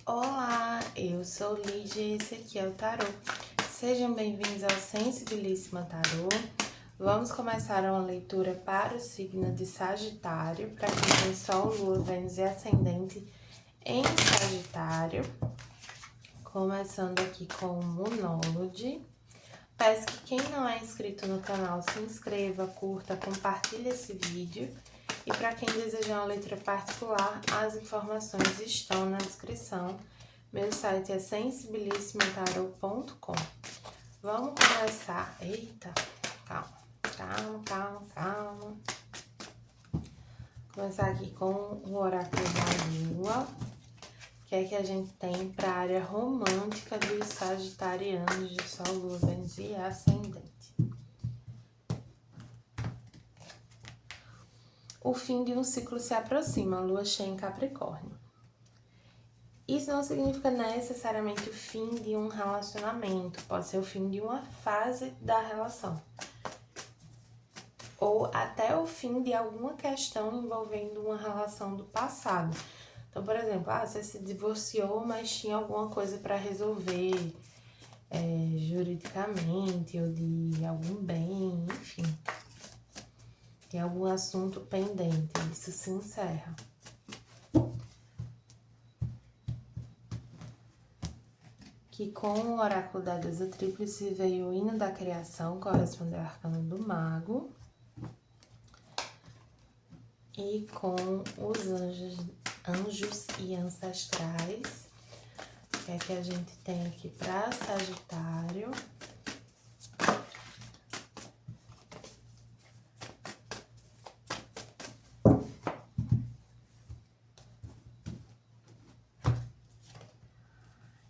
Olá, eu sou Lídia e esse aqui é o Tarô. Sejam bem-vindos ao Sensibilíssima Tarô. Vamos começar uma leitura para o signo de Sagitário, para quem tem Sol, Lua, Vênus e Ascendente em Sagitário. Começando aqui com o Monólogo. Peço que quem não é inscrito no canal se inscreva, curta, compartilhe esse vídeo. E para quem desejar uma leitura particular, as informações estão na descrição. Meu site é sensibilissimataroto.com. Vamos começar. Eita, calma. Começar aqui com o oráculo da Lua. O que é que a gente tem para a área romântica dos sagitarianos de Sol, Lua, Vênus e Ascendente? O fim de um ciclo se aproxima, Lua cheia em Capricórnio. Isso não significa necessariamente o fim de um relacionamento, pode ser o fim de uma fase da relação. Ou até o fim de alguma questão envolvendo uma relação do passado. Então, por exemplo, você se divorciou, mas tinha alguma coisa para resolver juridicamente, ou de algum bem, enfim. Tem algum assunto pendente, isso se encerra. Que com o oráculo da deusa tríplice veio o hino da criação, correspondeu ao arcano do mago. E com os anjos e ancestrais, o que é que a gente tem aqui para Sagitário?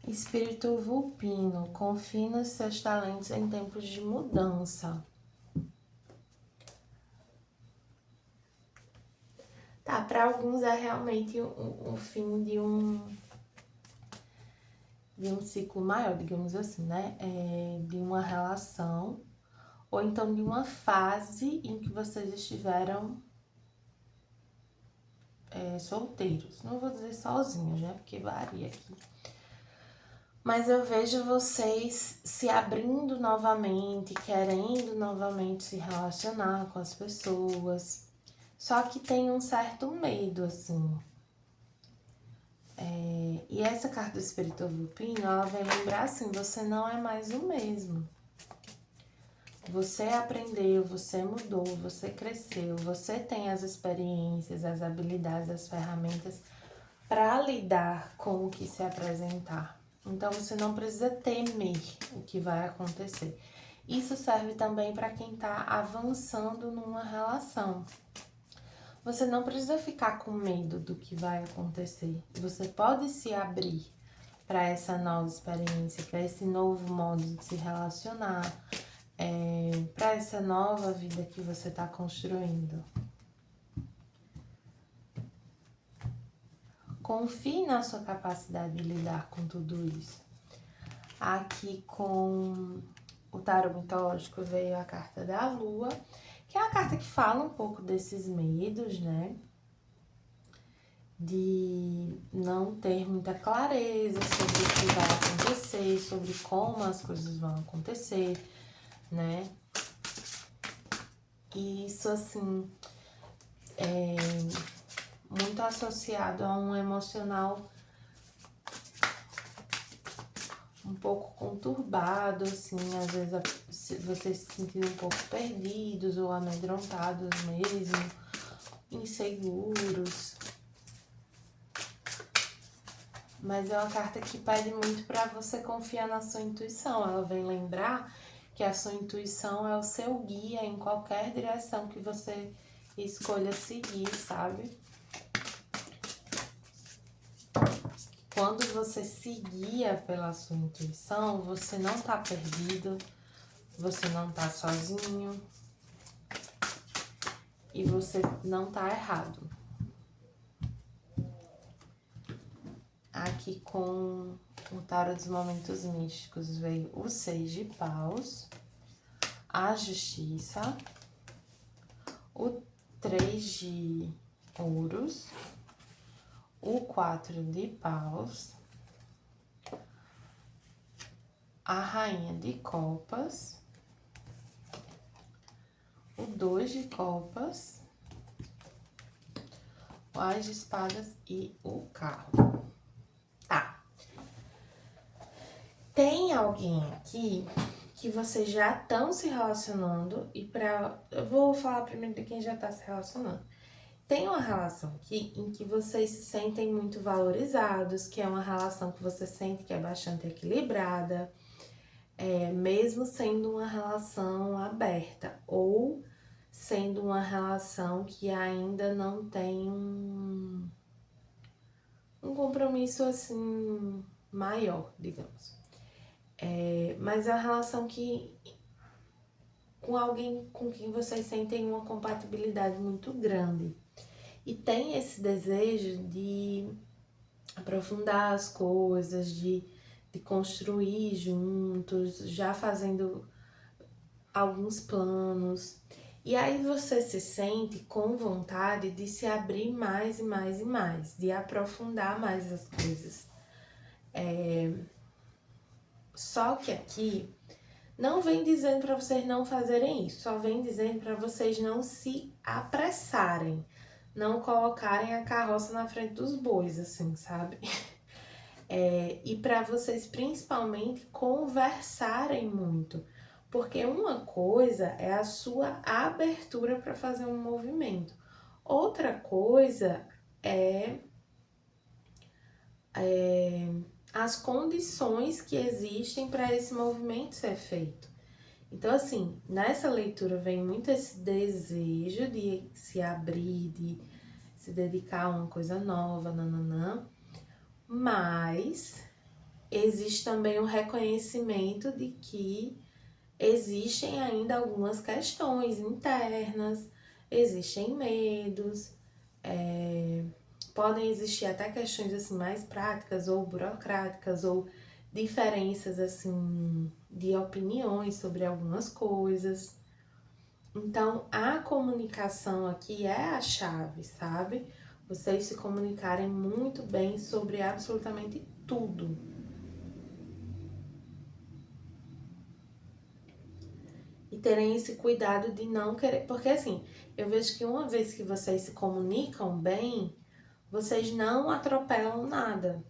Espírito vulpino, confie nos seus talentos em tempos de mudança. Tá, para alguns é realmente o fim de um ciclo maior, digamos assim, né? De uma relação, ou então de uma fase em que vocês estiveram solteiros. Não vou dizer sozinhos, né? Porque varia aqui. Mas eu vejo vocês se abrindo novamente, querendo novamente se relacionar com as pessoas. Só que tem um certo medo, assim. E essa carta do Espírito Vulpino, ela vem lembrar assim, você não é mais o mesmo. Você aprendeu, você mudou, você cresceu, você tem as experiências, as habilidades, as ferramentas para lidar com o que se apresentar. Então, você não precisa temer o que vai acontecer. Isso serve também para quem está avançando numa relação. Você não precisa ficar com medo do que vai acontecer. Você pode se abrir para essa nova experiência, para esse novo modo de se relacionar, para essa nova vida que você está construindo. Confie na sua capacidade de lidar com tudo isso. Aqui com o tarô mitológico veio a carta da Lua, que é uma carta que fala um pouco desses medos, né? De não ter muita clareza sobre o que vai acontecer, sobre como as coisas vão acontecer, né? E isso, assim, é muito associado a um emocional um pouco conturbado, assim, às vezes vocês se sentindo um pouco perdidos ou amedrontados mesmo, inseguros. Mas é uma carta que pede muito para você confiar na sua intuição. Ela vem lembrar que a sua intuição é o seu guia em qualquer direção que você escolha seguir, sabe? Quando você se guia pela sua intuição, você não tá perdido, você não tá sozinho e você não tá errado. Aqui com o tarô dos momentos místicos veio o 6 de paus, a justiça, o 3 de ouros, o 4 de paus, a Rainha de Copas, o 2 de Copas, o As de Espadas e o Carro. Tá. Tem alguém aqui que vocês já estão se relacionando eu vou falar primeiro de quem já tá se relacionando. Tem uma relação aqui em que vocês se sentem muito valorizados, que é uma relação que você sente que é bastante equilibrada, mesmo sendo uma relação aberta ou sendo uma relação que ainda não tem um compromisso assim maior, digamos. Mas é uma relação que com alguém com quem vocês sentem uma compatibilidade muito grande. E tem esse desejo de aprofundar as coisas, de construir juntos, já fazendo alguns planos. E aí você se sente com vontade de se abrir mais e mais e mais, de aprofundar mais as coisas. Só que aqui não vem dizendo para vocês não fazerem isso, só vem dizendo para vocês não se apressarem, não colocarem a carroça na frente dos bois, assim, sabe? E para vocês principalmente conversarem muito, porque uma coisa é a sua abertura para fazer um movimento, outra coisa é as condições que existem para esse movimento ser feito. Então, assim, nessa leitura vem muito esse desejo de se abrir, de se dedicar a uma coisa nova, nananã, mas existe também o reconhecimento de que existem ainda algumas questões internas, existem medos, podem existir até questões assim mais práticas ou burocráticas ou diferenças assim de opiniões sobre algumas coisas. Então, a comunicação aqui é a chave, sabe? Vocês se comunicarem muito bem sobre absolutamente tudo. E terem esse cuidado de não querer. Porque assim, eu vejo que uma vez que vocês se comunicam bem, vocês não atropelam nada.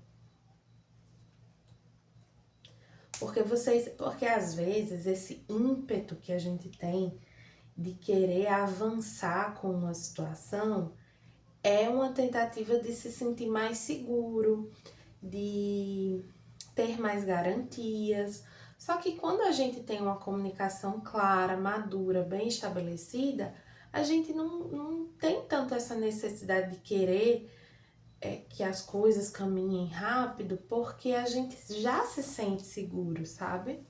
Porque às vezes esse ímpeto que a gente tem de querer avançar com uma situação é uma tentativa de se sentir mais seguro, de ter mais garantias. Só que quando a gente tem uma comunicação clara, madura, bem estabelecida, a gente não tem tanto essa necessidade de querer que as coisas caminhem rápido, porque a gente já se sente seguro, sabe?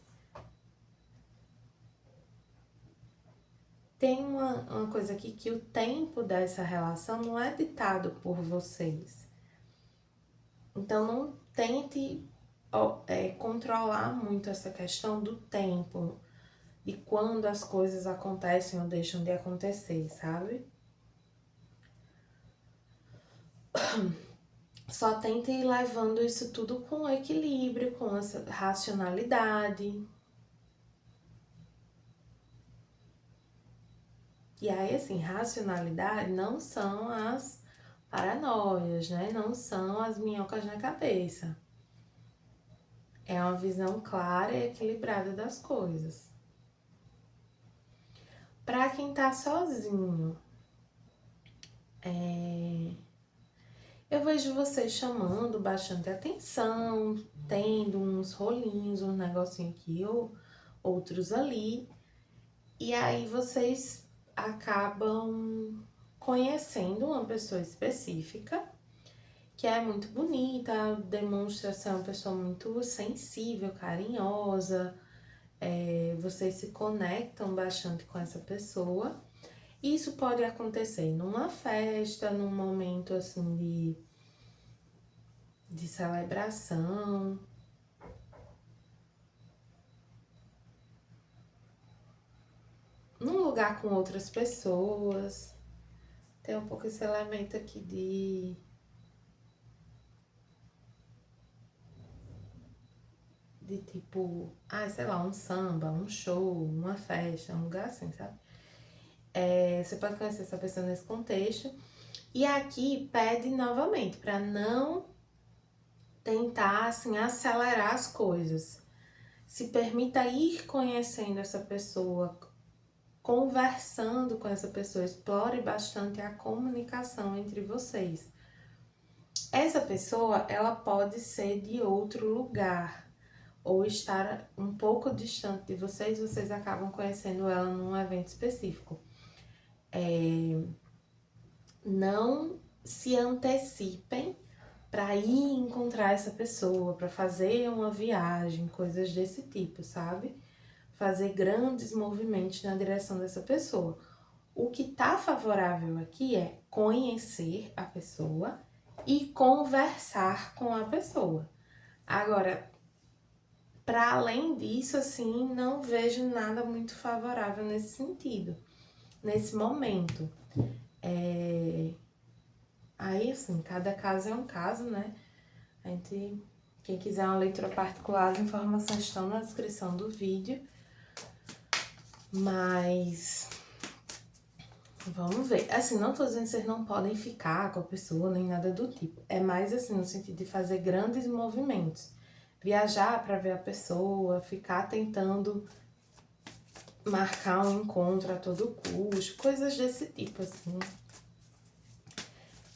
Tem uma coisa aqui que o tempo dessa relação não é ditado por vocês. Então não tente controlar muito essa questão do tempo, de quando as coisas acontecem ou deixam de acontecer, sabe? Só tente ir levando isso tudo com equilíbrio, com essa racionalidade. E aí, assim, racionalidade não são as paranoias, né? Não são as minhocas na cabeça. É uma visão clara e equilibrada das coisas. Para quem tá sozinho, eu vejo vocês chamando bastante atenção, tendo uns rolinhos, um negocinho aqui ou outros ali. E aí vocês acabam conhecendo uma pessoa específica que é muito bonita, demonstra ser uma pessoa muito sensível, carinhosa. Vocês se conectam bastante com essa pessoa. Isso pode acontecer numa festa, num momento assim de celebração. Num lugar com outras pessoas. Tem um pouco esse elemento aqui de tipo, sei lá, um samba, um show, uma festa, um lugar assim, sabe? Você pode conhecer essa pessoa nesse contexto. E aqui pede novamente para não tentar assim acelerar as coisas. Se permita ir conhecendo essa pessoa, conversando com essa pessoa, explore bastante a comunicação entre vocês. Essa pessoa, ela pode ser de outro lugar ou estar um pouco distante de vocês, vocês acabam conhecendo ela num evento específico. Não se antecipem para ir encontrar essa pessoa, para fazer uma viagem, coisas desse tipo, sabe? Fazer grandes movimentos na direção dessa pessoa. O que tá favorável aqui é conhecer a pessoa e conversar com a pessoa. Agora, para além disso, assim, não vejo nada muito favorável nesse sentido, nesse momento. Aí, assim, cada caso é um caso, né? Quem quiser uma leitura particular, as informações estão na descrição do vídeo. Mas vamos ver. Assim, não tô dizendo que vocês não podem ficar com a pessoa, nem nada do tipo. É mais assim, no sentido de fazer grandes movimentos. Viajar para ver a pessoa, ficar tentando marcar um encontro a todo custo, coisas desse tipo, assim.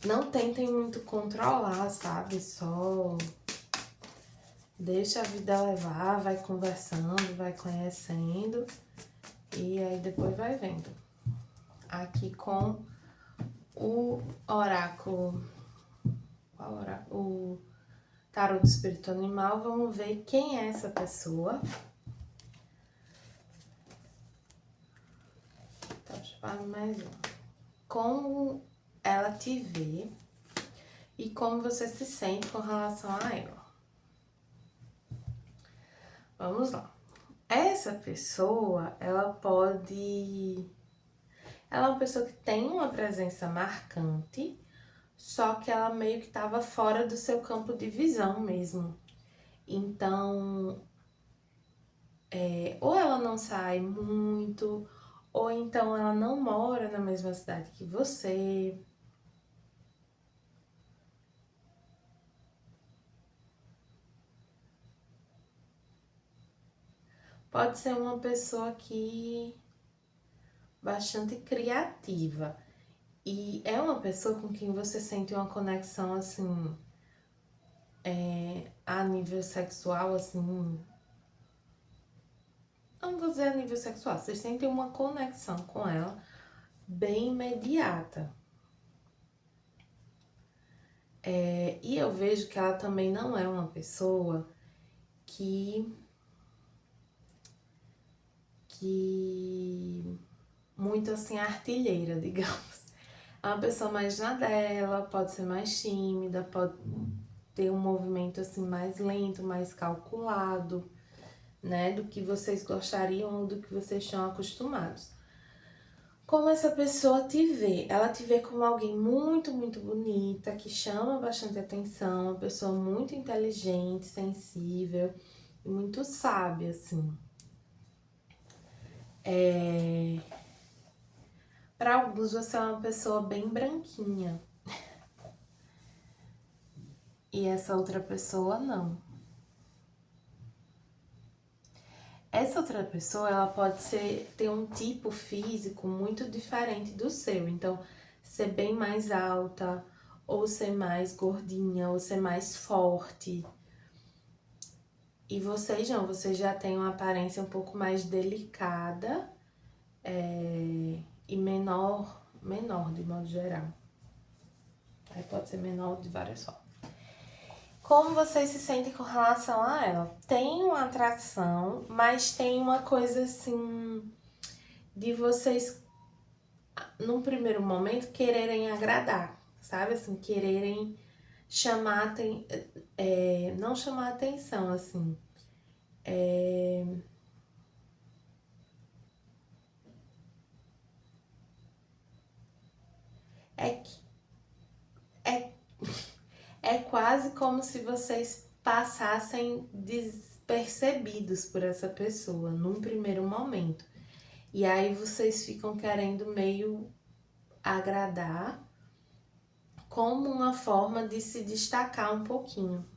Não tentem muito controlar, sabe? Só deixa a vida levar, vai conversando, vai conhecendo e aí depois vai vendo. Aqui com o oráculo, o tarô do espírito animal, vamos ver quem é essa pessoa. Tá, deixa eu mais um. Como ela te vê e como você se sente com relação a ela. Vamos lá. Essa pessoa, ela é uma pessoa que tem uma presença marcante, só que ela meio que estava fora do seu campo de visão mesmo. Então, ou ela não sai muito, ou então ela não mora na mesma cidade que você. Pode ser uma pessoa que bastante criativa. E é uma pessoa com quem você sente uma conexão assim, a nível sexual, assim. Não vou dizer a nível sexual, vocês sentem uma conexão com ela bem imediata. E eu vejo que ela também não é uma pessoa que muito assim artilheira, digamos. É uma pessoa mais na dela, pode ser mais tímida, pode ter um movimento assim mais lento, mais calculado, né, do que vocês gostariam ou do que vocês estão acostumados. Como essa pessoa te vê? Ela te vê como alguém muito, muito bonita, que chama bastante atenção, uma pessoa muito inteligente, sensível e muito sábia, assim. Para alguns você é uma pessoa bem branquinha. E essa outra pessoa não. Essa outra pessoa, ela pode ter um tipo físico muito diferente do seu. Então, ser bem mais alta, ou ser mais gordinha, ou ser mais forte. E vocês não, vocês já têm uma aparência um pouco mais delicada e menor de modo geral. Aí pode ser menor de várias formas. Como vocês se sentem com relação a ela? Tem uma atração, mas tem uma coisa assim de vocês, num primeiro momento, quererem agradar, sabe? Assim, quererem chamar, não chamar atenção, assim. É que é, é quase como se vocês passassem percebidos por essa pessoa num primeiro momento. E aí vocês ficam querendo meio agradar como uma forma de se destacar um pouquinho.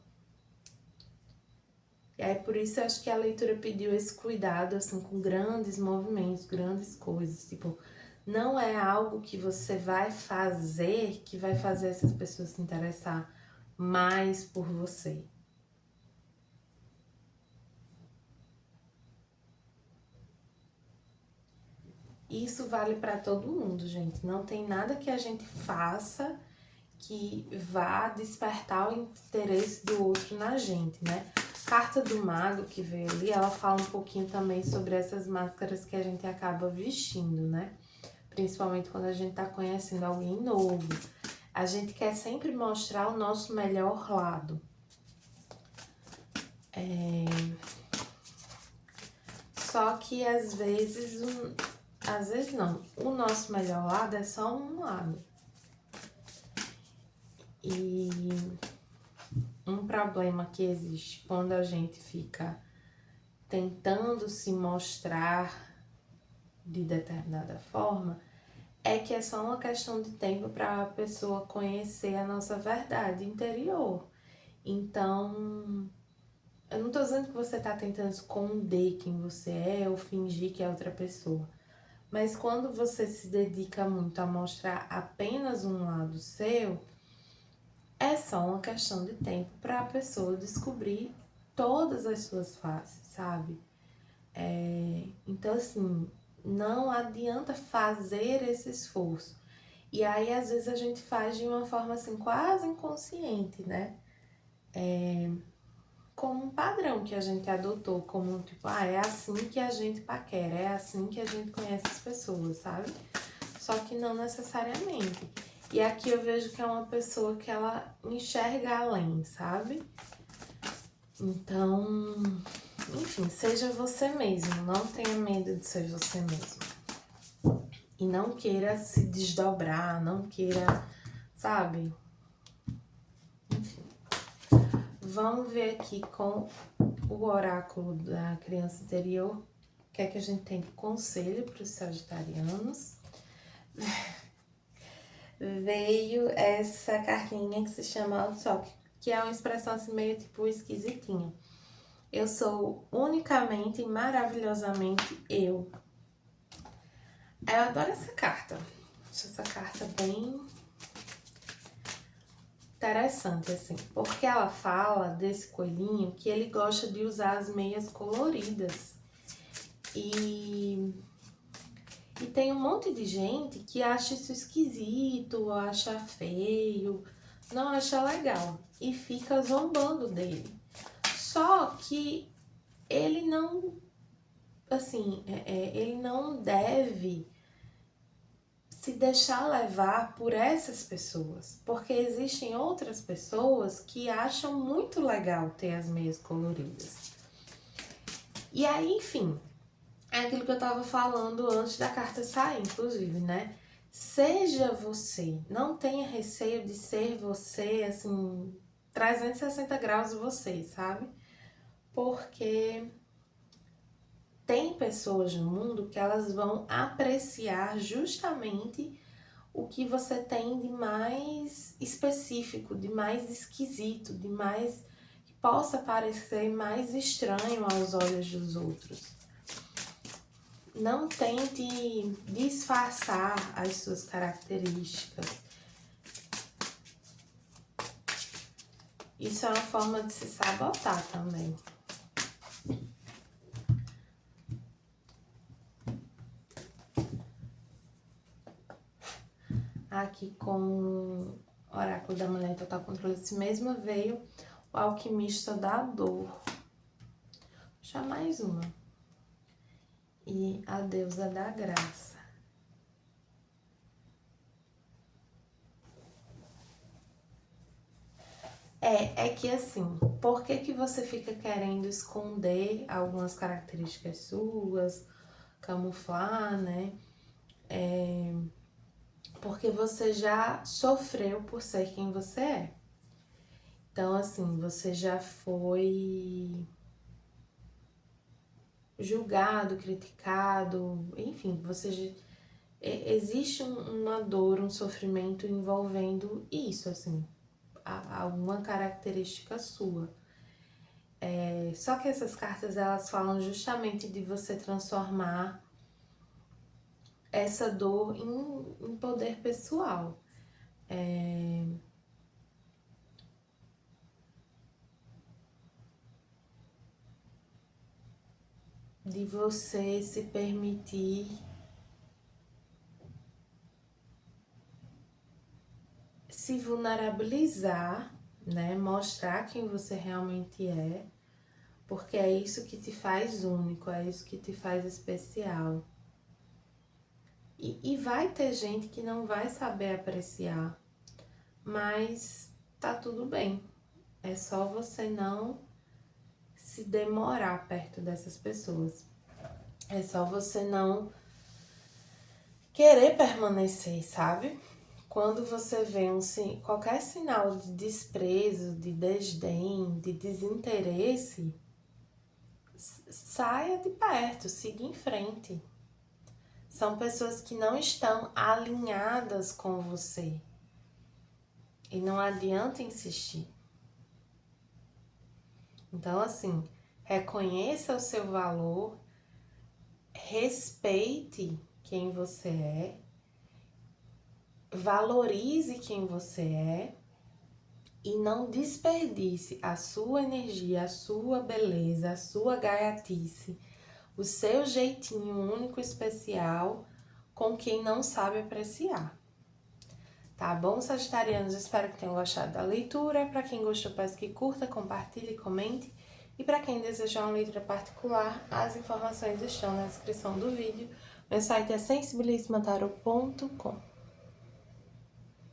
E aí por isso eu acho que a leitura pediu esse cuidado, assim, com grandes movimentos, grandes coisas. Tipo, não é algo que você vai fazer que vai fazer essas pessoas se interessar mais por você. Isso vale para todo mundo, gente. Não tem nada que a gente faça que vá despertar o interesse do outro na gente, né? Carta do Mago que veio ali, ela fala um pouquinho também sobre essas máscaras que a gente acaba vestindo, né? Principalmente quando a gente tá conhecendo alguém novo. A gente quer sempre mostrar o nosso melhor lado. Só que às vezes não, o nosso melhor lado é só um lado. E um problema que existe quando a gente fica tentando se mostrar de determinada forma é que é só uma questão de tempo para a pessoa conhecer a nossa verdade interior. Então, eu não tô dizendo que você tá tentando esconder quem você é ou fingir que é outra pessoa. Mas quando você se dedica muito a mostrar apenas um lado seu, é só uma questão de tempo para a pessoa descobrir todas as suas faces, sabe? Então, assim, não adianta fazer esse esforço. E aí, às vezes, a gente faz de uma forma, assim, quase inconsciente, né? Como um padrão que a gente adotou, como, tipo, é assim que a gente paquera, é assim que a gente conhece as pessoas, sabe? Só que não necessariamente. E aqui eu vejo que é uma pessoa que ela enxerga além, sabe? Então, enfim, seja você mesmo, não tenha medo de ser você mesmo. E não queira se desdobrar, não queira, sabe? Enfim. Vamos ver aqui com o oráculo da criança interior, o que é que a gente tem de conselho para os sagitarianos. Veio essa cartinha que se chama Outsock, que é uma expressão assim meio tipo esquisitinha. Eu sou unicamente e maravilhosamente eu. Eu adoro essa carta. Acho essa carta bem interessante, assim, porque ela fala desse coelhinho que ele gosta de usar as meias coloridas. E tem um monte de gente que acha isso esquisito, acha feio, não acha legal e fica zombando dele. Só que ele não, assim, ele não deve se deixar levar por essas pessoas, porque existem outras pessoas que acham muito legal ter as meias coloridas. E aí, enfim, é aquilo que eu tava falando antes da carta sair, inclusive, né? Seja você, não tenha receio de ser você, assim, 360 graus de você, sabe? Porque tem pessoas no mundo que elas vão apreciar justamente o que você tem de mais específico, de mais esquisito, de mais que possa parecer mais estranho aos olhos dos outros. Não tente disfarçar as suas características. Isso é uma forma de se sabotar também. Aqui com o oráculo da mulher total controle de si mesma veio o alquimista da dor. Vou puxar mais uma. E a deusa da graça. É que assim, por que você fica querendo esconder algumas características suas, camuflar, né? Porque você já sofreu por ser quem você é. Então, assim, você já foi julgado, criticado, enfim, existe uma dor, um sofrimento envolvendo isso, assim, alguma característica sua. Só que essas cartas, elas falam justamente de você transformar essa dor em poder pessoal. De você se permitir se vulnerabilizar, né? Mostrar quem você realmente é, porque é isso que te faz único, é isso que te faz especial. E vai ter gente que não vai saber apreciar, mas tá tudo bem. É só você não se demorar perto dessas pessoas. É só você não querer permanecer, sabe? Quando você vê qualquer sinal de desprezo, de desdém, de desinteresse, saia de perto, siga em frente. São pessoas que não estão alinhadas com você. E não adianta insistir. Então, assim, reconheça o seu valor, respeite quem você é, valorize quem você é e não desperdice a sua energia, a sua beleza, a sua gaiatice, o seu jeitinho único, especial, com quem não sabe apreciar. Tá bom, sagitarianos? Espero que tenham gostado da leitura. Para quem gostou, peço que curta, compartilhe, comente. E para quem desejar uma leitura particular, as informações estão na descrição do vídeo. Meu site é sensibilissimatarot.com.